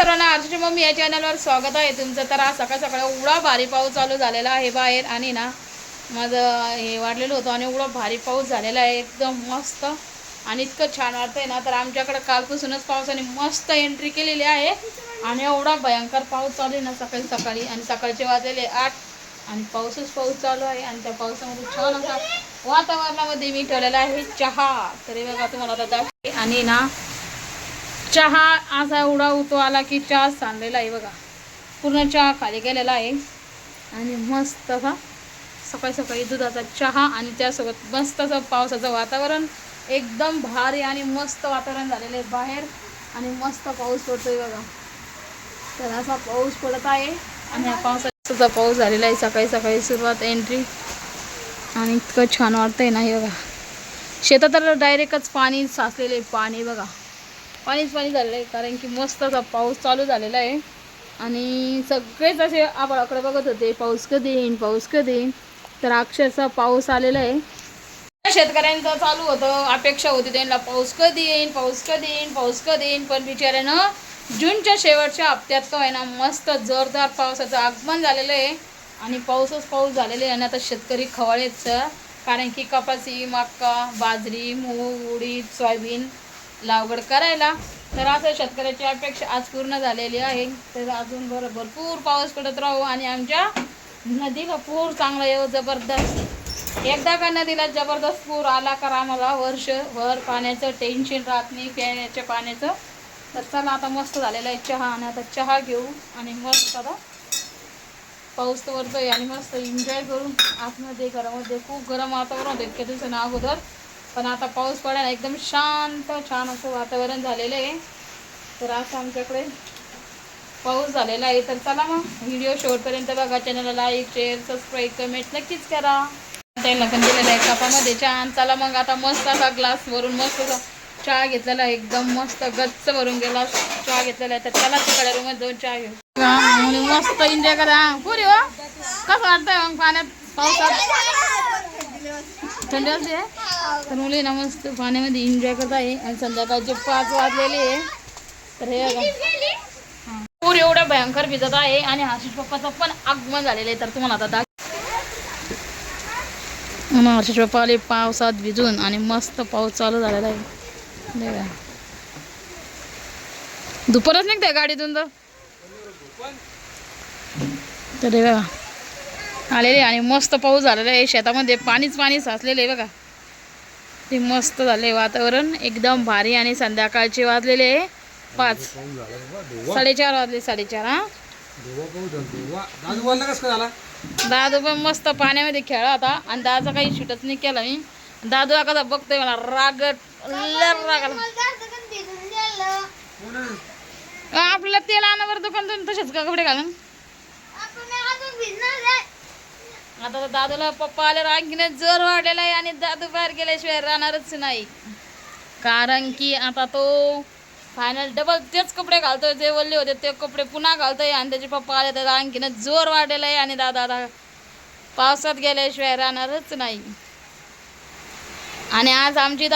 सर्वांना आरतीची मम्मी या चॅनलवर स्वागत आहे तुमचं। तर आज सकाळ सकाळ एवढा भारी पाऊस चालू झालेला आहे बाहेर, आणि ना माझं हे वाढलेलं होतं आणि एवढा भारी पाऊस झालेला आहे एकदम मस्त, आणि इतकं छान वाटतंय ना। तर आमच्याकडे कालपासूनच पावसाने मस्त एंट्री केलेली आहे, आणि एवढा भयंकर पाऊस चालू आहे ना सकाळी सकाळी, आणि सकाळचे वाजलेले 8 आणि पाऊसच पाऊस चालू आहे। आणि त्या पावसामध्ये छान असा वातावरणामध्ये मी ठेवलेला आहे चहा। तरी बघा तुम्हाला आता दाखवते, आणि ना चहा असा एवढा उतो आला की चहा सांडलेला आहे बघा, पूर्ण चहा खाली गेलेला आहे। आणि मस्त असा सकाळी सकाळी दुधाचा चहा, आणि त्यासोबत मस्त असं पावसाचं वातावरण, एकदम भारी आणि मस्त वातावरण झालेलं आहे बाहेर, आणि मस्त पाऊस पडतोय बघा। तर असा पाऊस पडत आहे, आणि हा पावसाचा पाऊस झालेला आहे सकाळी सकाळी सुरुवात एंट्री, आणि इतकं छान वाटतंय ना। हे बघा शेतात तर डायरेक्टच पाणी साचलेलं आहे, पाणी बघा पाणीच पाणी झालेलं आहे, कारण की मस्त असा पाऊस चालू झालेला आहे। आणि सगळेच असे आभाळाकडे बघत होते, पाऊस कधी येईन पाऊस कधी येईन। तर अक्षरशः पाऊस आलेला आहे। शेतकऱ्यांचं चालू होतं, अपेक्षा होती त्यांना पाऊस कधी येईन पाऊस कधी येईन पाऊस कधी येईन, पण बिचाऱ्यानं जूनच्या शेवटच्या हप्त्यात तो आहे ना मस्त जोरदार पावसाचं आगमन झालेलं आहे, आणि पाऊसच पाऊस झालेले आहे। आणि आता शेतकरी खवळेच, कारण की कपासी, मका, बाजरी, मूग, उडीद, सोयाबीन लागवड करायला। तर असं शेतकऱ्याची अपेक्षा आज पूर्ण झालेली आहे। तर अजून भरपूर पाऊस पडत राहू, आणि आमच्या नदीला पूर चांगला येऊ जबरदस्त। एकदा का नदीला जबरदस्त पूर आला का आम्हाला वर्षभर पाण्याचं टेन्शन राहत नाही, पिण्याच्या पाण्याचं। तर चला आता मस्त झालेला आहे चहा, आणि आता चहा घेऊ आणि मस्त आता पाऊस तर वरतोय, आणि मस्त एन्जॉय करू आतमध्ये घरामध्ये। खूप गरम वातावरण होतं इतक्या दिवसांना अगोदर, पण आता पाऊस पडायला एकदम शांत छान असं वातावरण झालेलं आहे। तर असं आमच्याकडे पाऊस झालेला आहे। तर चला मग व्हिडिओ शेवटपर्यंत बघा, चॅनलला लाईक शेअर सबस्क्राईब कमेंट नक्कीच करा। त्यांना पण दिलेलं आहे कपामध्ये चहा। चला मग आता मस्त असा ग्लास भरून मस्त असा चहा घेतलेला आहे, एकदम मस्त गच्च भरून गेला चहा घेतलेला आहे। तर चला तिकडे रूममध्ये जाऊन चहा घेऊ, मस्त एन्जॉय करा पुरी हो। कसं वाटतंय मग पाण्यात पावसात, थंडी वाजते तर मुली ना मस्त पाण्यामध्ये एन्जॉय करत आहे। आणि संध्याकाळचे 5 वाजलेले आहे। तर हे बघा पूर एवढं भयंकर भिजत आहे, आणि आशिष पप्पाचं पण आगमन झालेलं आहे। तर तुम्हाला आता आशिष पप्पा आले पावसात भिजून, आणि मस्त पाऊस चालू झालेला आहे। दुपारच निघते गाडीतून तर हे बघा आलेले, आणि मस्त पाऊस झालेला आहे। शेतामध्ये पाणीच पाणी साचलेलं आहे बघा, ते मस्त झाले वातावरण एकदम भारी। आणि संध्याकाळचे वाजलेले 5 4:30 वाजले 4:30 हा। दादू पण मस्त पाण्यामध्ये खेळला होता, आणि दादाचा काही शूटच नाही केला मी। दादू कसा बघतोय मला रागट आपल्याला तेल आणावर दुकान तसेच का कपडे घालून। आता तर दादूला पप्पा आल्यावर आणखीनच जोर वाढलेला आहे, आणि दादू बाहेर गेल्याशिवाय राहणारच नाही, कारण की आता तो फायनल डबल तेच कपडे घालतोय, जे वल्ले होते ते कपडे पुन्हा घालतोय। आणि त्याचे पप्पा आले तर आणखीनच जोर वाढलेला आहे, आणि दादा आता पावसात गेल्याशिवाय राहणारच नाही। आणि आज आमची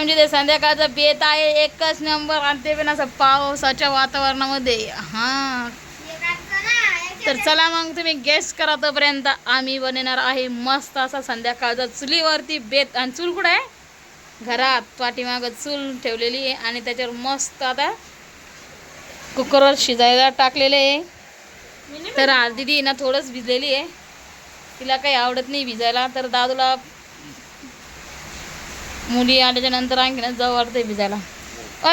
ते संध्याकाळचं बेत आहे एकच नंबर, आणि ते पण असं पावसाच्या वातावरणामध्ये। हा तर चला मग तुम्ही गेस करा, तोपर्यंत आम्ही बनवणार आहे मस्त असा संध्याकाळचा चुलीवरती बेत। आणि चूल कुठं आहे घरात, पाठीमागं चूल ठेवलेली आहे, आणि त्याच्यावर मस्त आता कुकरवर शिजायला टाकलेले आहे। तर आज दीदी ना थोडंच भिजलेली आहे, तिला काही आवडत नाही भिजायला। तर दादूला मुली आल्याच्या नंतर आणखीनच जाऊ वाटतंय भिजायला।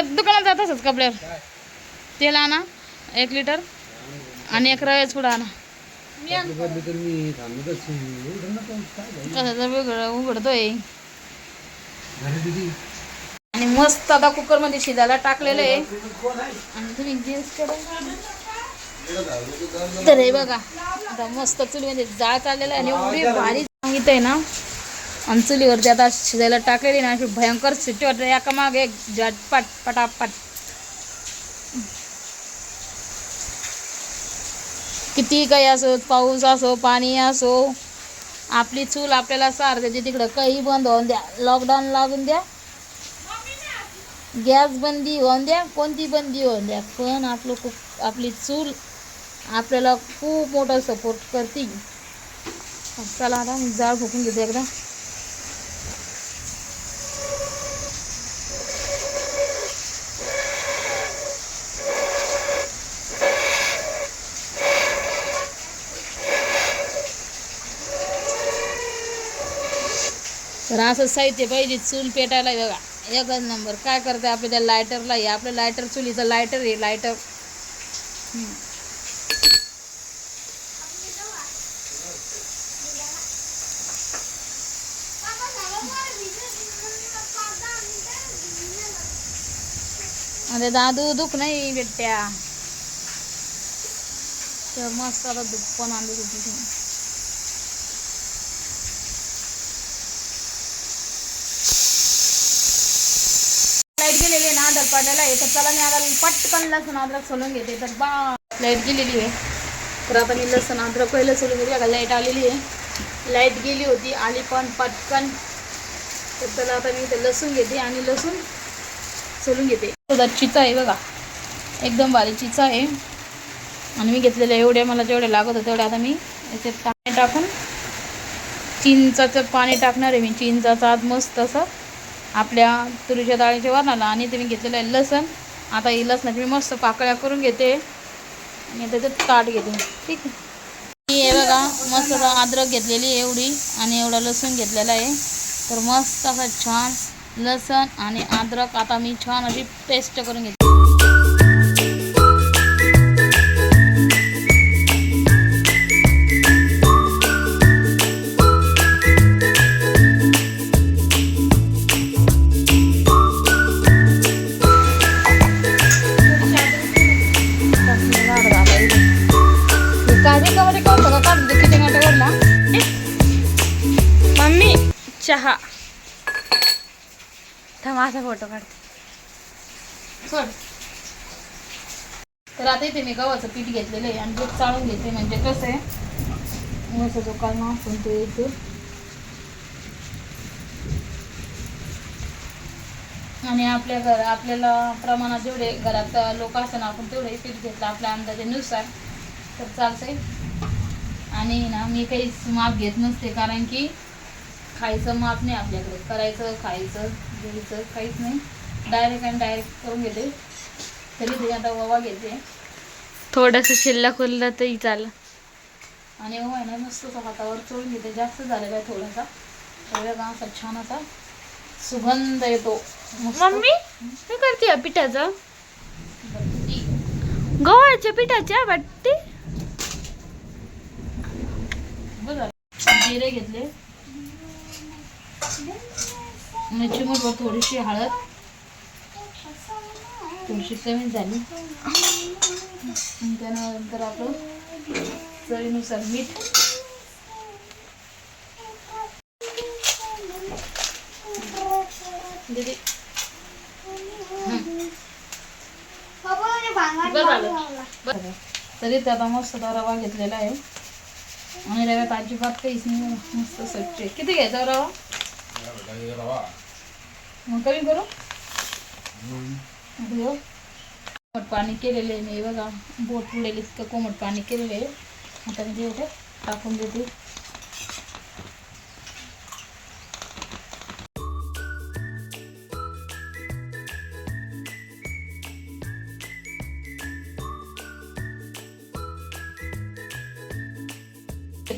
दुकानात जात असच कपड्यावर तेल आणा 1 लिटर, आणि 1 रव्याच पुढं आणा। उघडतोय, आणि मस्त आता कुकरमध्ये शिजायला टाकलेलं आहे, आणि तुम्ही गेस करा। तर हे बघा आता मस्त चुलीमध्ये जाळ चाललेला आहे, आणि एवढी भारी सांगितलंय ना। आणि चुलीवरती आता शिजायला टाकलेली ना, अशी भयंकर शिट्टी वाटते एका मागे एक झटपट पटापट। किती काही असो, पाऊस असो पाणी असो, आपली चूल आपल्याला सार देते। तिकडं काही बंद होऊन द्या, लॉकडाऊन लागून द्या, गॅस बंदी होऊन द्या, कोणती बंदी होऊन द्या, पण आपली चूल आपल्याला खूप मोठा सपोर्ट करते. चला आता मी जाळ फुकून घेते एकदा. तर असं साहित्य पाहिजे चूल पेटायला बघा, एकच नंबर. काय करते आपल्या त्या लायटरला, हे आपलं लायटर, चुलीचं लायटर आहे लायटर. अरे दादू दुख नाही बेट्या, तर मस्त आता दुख पण आणलं होती. लाईट गेलेली आहे ना, आधार पडलेला आहे. तर चला मी आता पटकन लसूण अद्रक सोलून घेते. तर लाईट गेलेली आहे, तर आता मी लसूण अद्रक पहिलं सोलून घेते. बघा लाईट आलेली आहे, लाईट गेली होती, आली पण पटकन. तर चला आता मी इथे लसूण घेते आणि लसूण सोलून घेते. चिचा आहे बघा, एकदम बारीक चिचा आहे. आणि मी घेतलेल्या एवढ्या, मला जेवढे लागत होते तेवढ्या आता मी याच्यात पाणी टाकून चिंचाचं पाणी टाकणार आहे मी. चिंचाचं आज मस्त असं आपल्या तुरीच्या डाळीच्या वरणाला. आणि ते मी घेतलेलं आहे लसण. आता ही लसणाची मी मस्त पाकळ्या करून घेते आणि त्याच्यात ताट घेते. ठीक आहे, ही हे बघा मस्त अद्रक घेतलेली एवढी आणि एवढा लसूण घेतलेला आहे. तर मस्त असं छान लसण आणि अद्रक आता मी छान अशी पेस्ट करून घेते. मम्मी चहा माझा फोटो काढते. तर आता इथे मी गव्हाचं पीठ घेतलेलं आहे आणि दूध चाळून घेते. म्हणजे कसं आहे मस्त जो काल मासून तो येतो. आणि आपल्याला प्रमाणात जेवढे घरात लोक असतात ना, आपण तेवढे पीठ घेतलं आपल्या अंदाजानुसार तर चालतंय. आणि ना मी काहीच माप घेत नसते, कारण की खायचं माप नाही आपल्याकडे, करायचं खायचं घ्यायचं काहीच नाही. डायरेक्ट करून घेते. तरी ते आता ओवा घेते, थोडंसं शिल्लक उरलं तरी चालेल. आणि ओवा आहे ना मस्त हातावर चोळून घेते. जास्त झालेला आहे थोडासा, एवढा असा छान असा सुगंध येतो. मम्मी काय करते पिठाचं? गव्हाच्या पिठाच्या बट्टी. बघा जिरे घेतले, चिमूटभर थोडीशी हळद, थोडीशी कमी झाली. त्यानंतर आपलं चवीनुसार मीठ, तरी आता मस्त रवा घेतलेला आहे. आणि रव्यात अजिबात काहीच नाही, मस्त स्वच्छ. किती घ्यायचा रवा? मग कमी करू. कोमट पाणी केलेलं आहे मी बघा, बोट पुढेल इतकं कोमट पाणी केलेलं आहे. आता मी ते टाकून देते.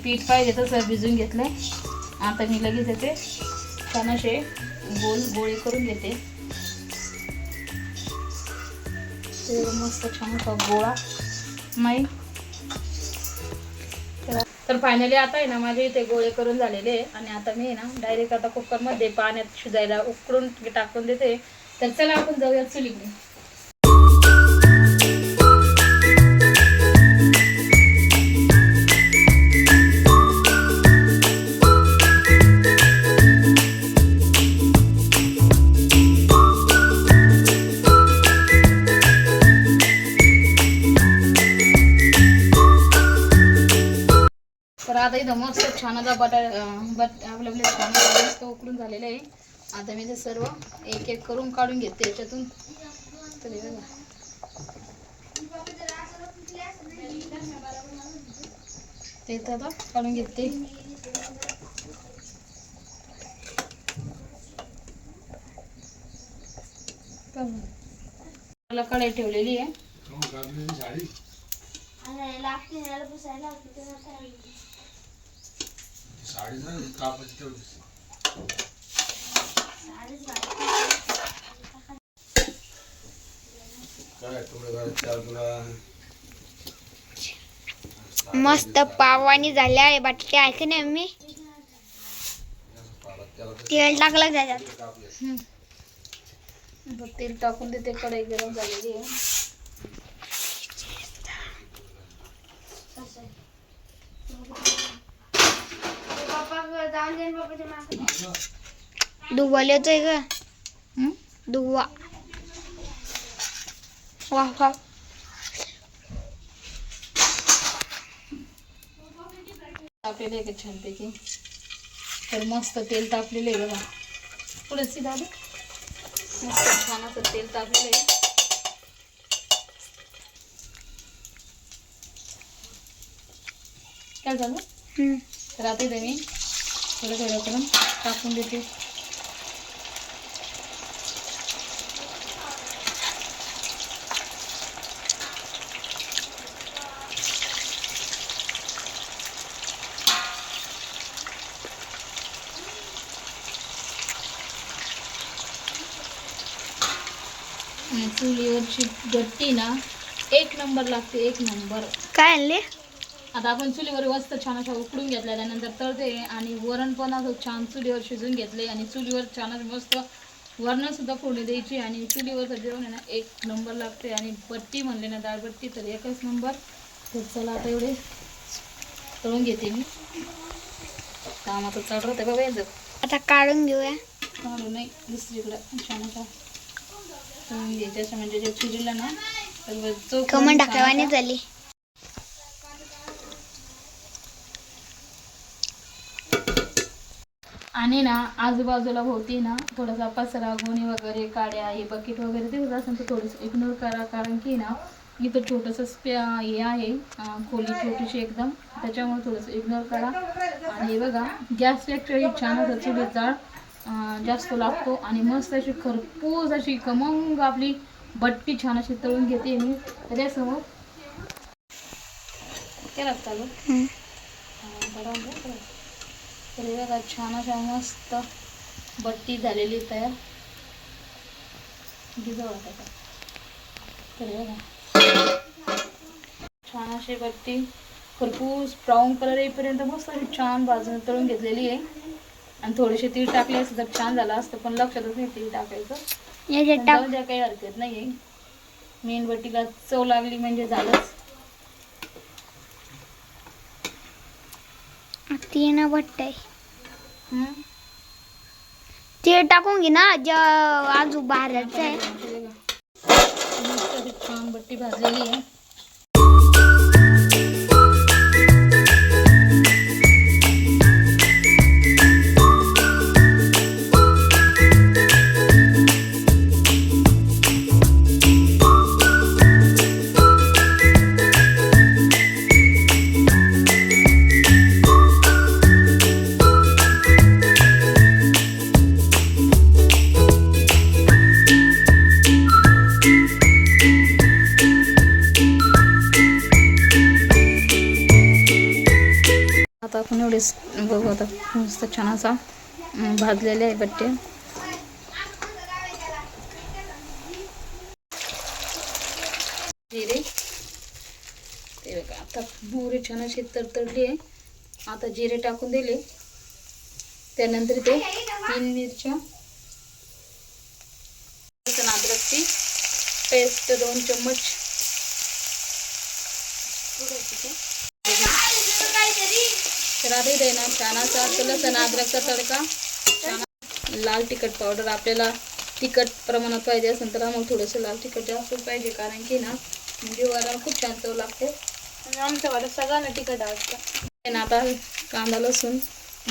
पीठ पाहिजे तसं भिजून घेतलंय. आता मी लगेच येते छान असे गोळे करून घेते. मस्त छान असा गोळा नाही. तर फायनली आता आहे ना माझे इथे गोळे करून झालेले आहे. आणि आता मी ना डायरेक्ट आता कुकरमध्ये पाण्यात शिजायला उकळून टाकून देते. तर चला आपण जाऊया चुलीकडे. तर आता इथं मस्त छान आता आपल्या छान मस्त उकळून झालेलं आहे. आता मी ते सर्व एक एक करून काढून घेते याच्यातून. तर हे बघा. ते तर आता काढून घेते. मला कढई ठेवलेली आहे. मस्त पावानी झाल्या आहे बटाटे आहे की नाही मी तेल टाकलं त्याच्यात. तेल टाकून देते. कढई गरम झालेली आहे. दुवा येतोय का? दुवा वा वा. टाकलेले आहे छानपैकी. तर मस्त तेल टाकलेले आहे बघा. पुढे सीधा मस्त छान असं तेल टाकलेलं आहे. काय झालं? तर आता इथे मी थोडं थोडं करून टाकून देते. चुलीवरची गट्टी ना एक नंबर लागते. एक नंबर. काय आणले? आता आपण चुलीवर मस्त छान अशा उकडून घेतल्या त्यानंतर तळते. आणि वरण पण असं छान चुलीवर शिजून घेतले. आणि चुलीवर छान मस्त वरणसुद्धा फोडणी द्यायची. आणि चुलीवरचं जेवण आहे ना एक नंबर लागते. आणि बट्टी म्हणले ना डाळबट्टी तर एकच नंबर. तर चला आता एवढे तळून घेते मी. काम आता चढ राहते बघा. यायचं आता काढून घेऊया. काढू नाही दुसरीकडं छान असा तळून घ्यायचे. असं म्हणजे जे चिरलं ना तर चौक खमण टाकल्यावानी झाली. आणि ना आजूबाजूला भोवती ना थोडासा पसरा गोणी वगैरे काड्या हे बकेट वगैरे ते होत असेल तर थोडंसं इग्नोर करा. कारण की ना इथं छोटंसं हे आहे खोली छोटीशी एकदम. त्याच्यामुळे थोडंसं इग्नोर करा. आणि हे बघा गॅसपेक्षाही छान असं चुलीत जाळ जास्त लागतो. आणि मस्त अशी खरपूस अशी खमंग आपली बट्टी छान अशी तळून घेते मी. त्याच्यासमोर केला चालू तर हे बघा छान अशा मस्त बट्टी झालेली तयार. भिजव वाटायचा. तर हे बघा छान अशी बट्टी खरपूस ब्राऊन कलर येईपर्यंत मस्त अशी छान बाजूने तळून घेतलेली आहे. आणि थोडेसे तीळ टाकले असते तर छान झालं असतं पण लक्षातच नाही तीळ टाकायचं. जाऊ द्या काही हरकत नाही आहे. मेन बट्टीला चव लागली म्हणजे झालंच. तीन बट्टे ते टाकून घे ना आजू बाहेरच आहे. छान बट्टी भाजलेली आहे. आता आपण एवढेच बघू. आता मस्त छान असा भाजलेले आहे बट्टे. जिरे ते बघा आता मोहरी छान अशी तडतडली आहे. आता जिरे टाकून दिले. त्यानंतर ते 3 मिरच्या अद्रकची पेस्ट 2 चम्मच तर आता इथे ना छान असा लसूण अद्रकचा तडका. छान लाल तिखट पावडर आपल्याला तिखट प्रमाणात पाहिजे असेल तर मग थोडंसं लाल तिखट जास्त पाहिजे. कारण की ना म्हणजे वरण खूप छान चव लागते. आमच्याकडे सगळ्यांना तिखट आवडतं. आता कांदा लसूण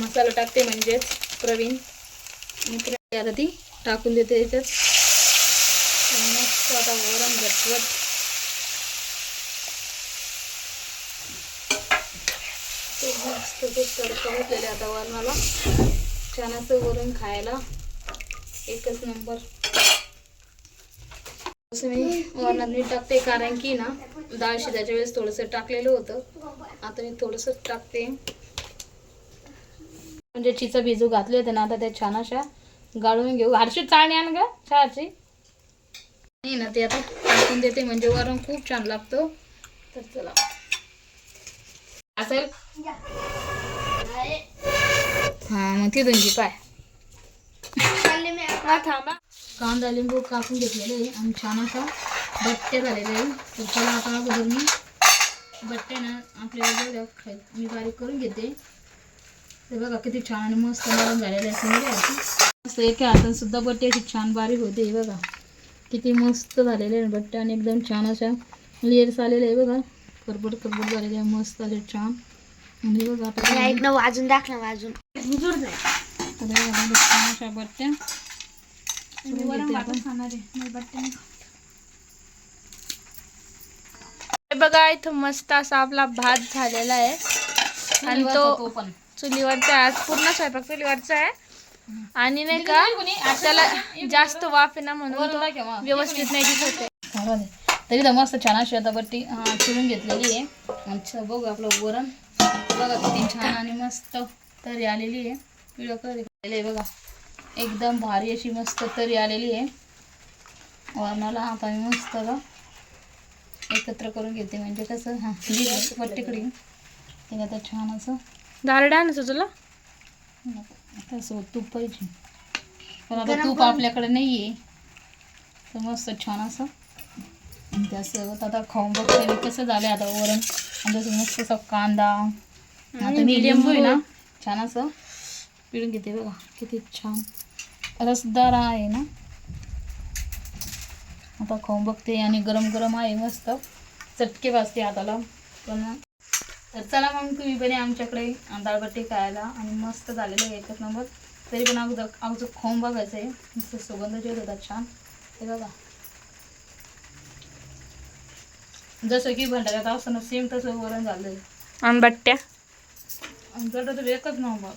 मसाला टाकते म्हणजेच प्रवीण आता ती टाकून देते याच्यात. मस्त आता वरण झटपट. मस्त तडका बसलेला आता वरणाला. छान असं वरण खायला एकच नंबर. असं मी वरणात मीठ टाकते कारण की ना डाळ शिजायच्या वेळेस थोडंसं टाकलेलं होतं. आता मी थोडंसं टाकते. म्हणजे चिचा भिजू घातले होते ना, आता त्या छान अशा गाळून घेऊ. हरशी चाळणी आण ग चहाची. नाही ना ते आता टाकून देते म्हणजे वरण खूप छान लागतं. तर चला असेल हां मग ती तुमची पाय थांबा. कांदा लिंबू कापून घेतलेले आहे आणि छान असा बट्टे झालेले आहे. तर चला आता अगोदर मी बट्टे ना आपल्याला जेवढ्या मी बारीक करून घेते. ते बघा किती छान आणि मस्त नरम झालेले आहे. मस्त एका हाताने सुद्धा बट्टे अशी छान बारीक होते. बघा किती मस्त झालेले आहे बट्टे आणि एकदम छान अशा लेयर्स आलेले आहे. बघा करबट करबट झालेले आहे मस्त आले छान. आणि बघा आता वाजून दाखला वाजून छान अशा बट्ट्या बघा इथं मस्त असा आपला भात झालेला आहे आणि तो पण चुलीवरचा आहे. आज पूर्ण स्वयंपाक चुलीवरचा आहे आणि नाही का त्याला जास्त वाफ आहे ना म्हणून तो व्यवस्थित नाही दिसत. तरी तर मस्त छान अशी आता बट्टी चिरून घेतलेली आहे. अच्छा बघू आपलं वरण बघा किती छान आणि मस्त तरी आलेली आहे. व्हिडिओ कधी बघा एकदम भारी अशी मस्त तरी आलेली आहे वरणाला. आता मी मस्त एकत्र करून घेते म्हणजे कसं हां बट्टीकडे ते आता छान असं डाळ आणायचं तुला तसं तूप पाहिजे पण आता तूप आपल्याकडे नाही आहे. तर मस्त छान असं आणि त्यासोबत आता खाऊन बघते मी कसं झालं आता वरण. आणि जसं मस्त असं कांदा आता मी लिंबू आहे ना छान असं पिळून घेते. बघा किती छान रसदार आहे ना. आता खाऊन बघते आणि गरम गरम आहे मस्त चटके वाजते हाताला पण. तर चला मग तुम्ही पण आमच्याकडे दाळबट्टी खायला आणि मस्त झालेलं आहे एकच नंबर. तरी पण अगोदर खाऊन बघायचं आहे. मस्त सुगंध येत होता छान. हे बघा जसं की भंडाऱ्यात असताना सेम तसं वरण झालं आहे. आणि बट्ट्या तर एकच नंबर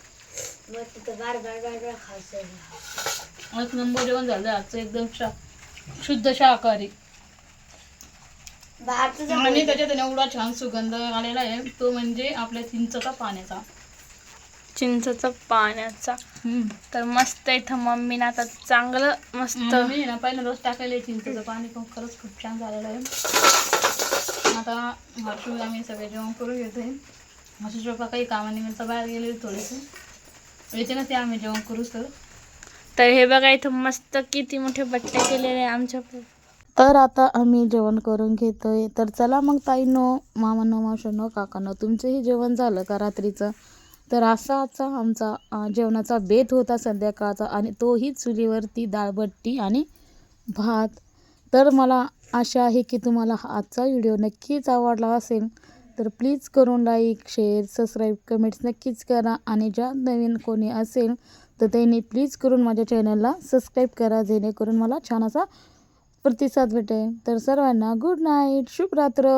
एक नंबर जेवण झालं आजचं एकदम शुद्ध शाकाहारी. आणि त्याच्यात एवढा छान सुगंध आलेला आहे तो म्हणजे आपल्या चिंचेचा पाण्याचा. तर मस्त इथं मम्मीनं आता चांगलं मस्त मी ना पहिला रोज टाकायला चिंचेचं पाणी पण खरंच खूप छान झालेलं आहे. आता हर्षू आम्ही सगळे जेवण करून घेतोय. हर्षूच्या पप्पा काही कामानिमित्त बाहेर गेले थोडेसे येते ना ते आम्ही जेवण करूच तर हे बघा इथं मस्त किती मोठे बट्टे केलेले आहे आमच्या. तर आता आम्ही जेवण करून घेतोय. तर चला मग ताईंनो मामांनो मावशांनो काकांनो तुमचंही जेवण झालं का रात्रीचं. तर असा आमचा जेवणाचा बेत होता संध्याकाळचा आणि तोही चुलीवरती डाळबट्टी आणि भात. तर मला आशा आहे की तुम्हाला आजचा व्हिडिओ नक्कीच आवडला असेल. तर प्लीज करून लाईक शेअर सबस्क्राईब कमेंट्स नक्कीच करा. आणि ज्या नवीन कोणी असेल तर त्यांनी प्लीज करून माझ्या चॅनलला सबस्क्राईब करा जेणेकरून मला छान असा प्रतिसाद भेटेल. तर सर्वांना गुड नाईट शुभरात्र.